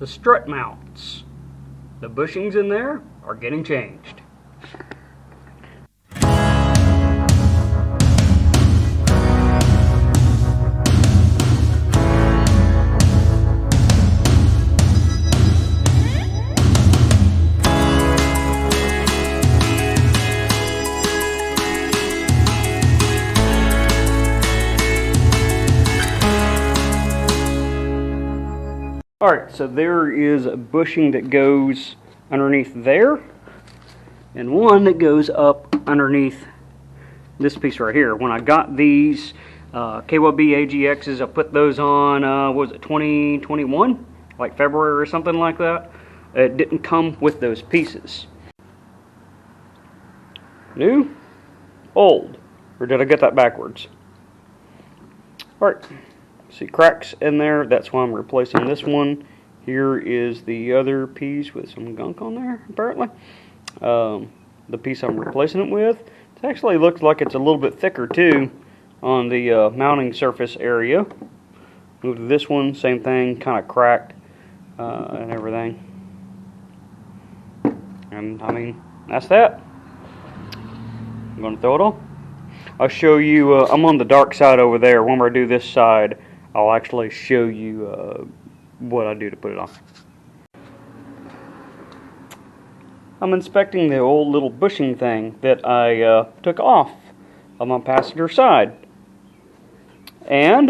the strut mounts. The bushings in there are getting changed. Alright, so there is a bushing that goes underneath there, and one that goes up underneath this piece right here. When I got these KYB AGXs, I put those on, what was it, 2021? Like February or something like that. It didn't come with those pieces. New? Old? Or did I get that backwards? Alright. See cracks in there, that's why I'm replacing this one. Here is the other piece with some gunk on there, apparently. The piece I'm replacing it with. It actually looks like it's a little bit thicker too on the mounting surface area. Move to this one, same thing, kind of cracked and everything. And I mean, that's that. I'm going to throw it on. I'll show you, I'm on the dark side over there. When I do this side, I'll actually show you what I do to put it on. I'm inspecting the old little bushing thing that I took off on my passenger side. And,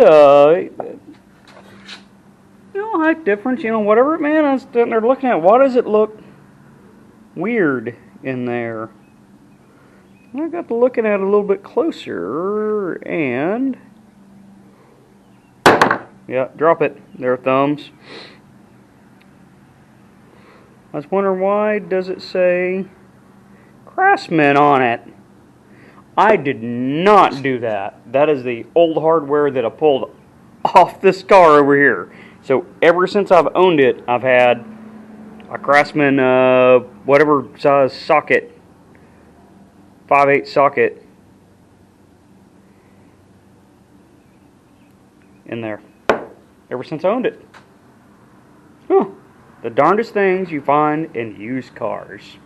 height difference, whatever, man, I was sitting there looking at, why does it look weird in there? I got to looking at it a little bit closer, and yeah, drop it. There are thumbs. I was wondering, why does it say Craftsman on it? I did not do that. That is the old hardware that I pulled off this car over here. So ever since I've owned it, I've had a Craftsman, whatever size socket, 5/8 socket in there. Ever since I owned it. Huh. The darndest things you find in used cars.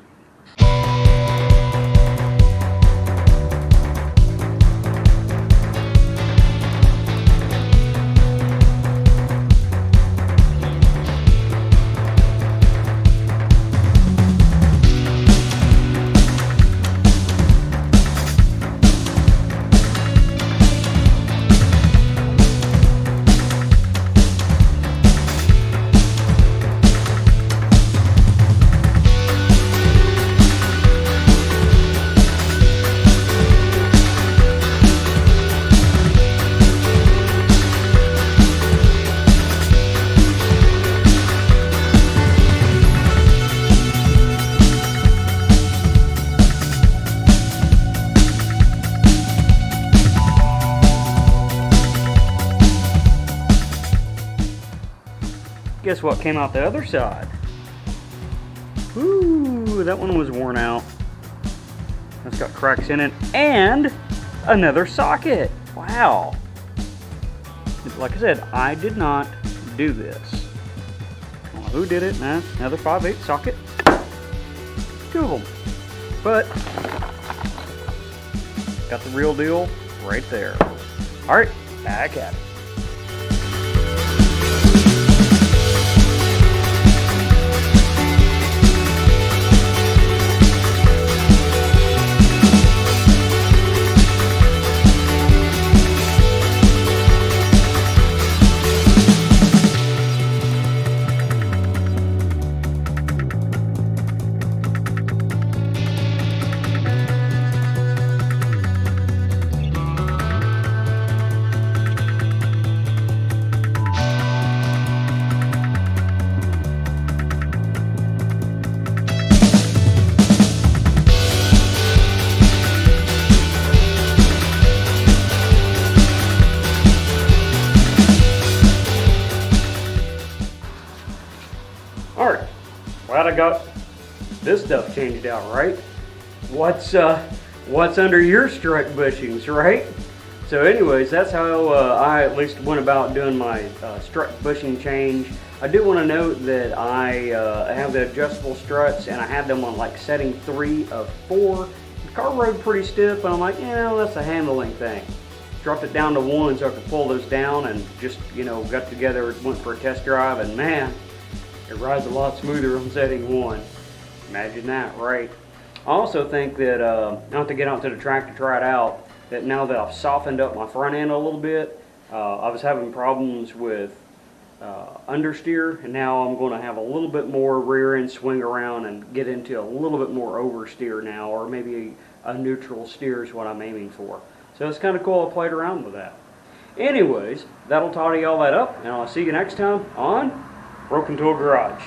Guess what came out the other side? Ooh, that one was worn out. It's got cracks in it and another socket. Wow. Like I said, I did not do this. I don't know who did it. Nah, another 5/8 socket. Two of them. But got the real deal right there. All right, back at it. Alright, glad I got this stuff changed out, right? What's under your strut bushings, right? So anyways, that's how I at least went about doing my strut bushing change. I do want to note that I have the adjustable struts, and I had them on like setting 3 of 4. The car rode pretty stiff, but I'm like, that's a handling thing. Dropped it down to 1 so I could pull those down, and just, got together, went for a test drive, and man, it rides a lot smoother on setting 1. Imagine that, right? I also think that, not to get out to the track to try it out, that now that I've softened up my front end a little bit, I was having problems with understeer, and now I'm going to have a little bit more rear end swing around and get into a little bit more oversteer now, or maybe a neutral steer is what I'm aiming for. So it's kind of cool. I played around with that. Anyways, that'll tidy all that up, and I'll see you next time on Broken Tool Garage.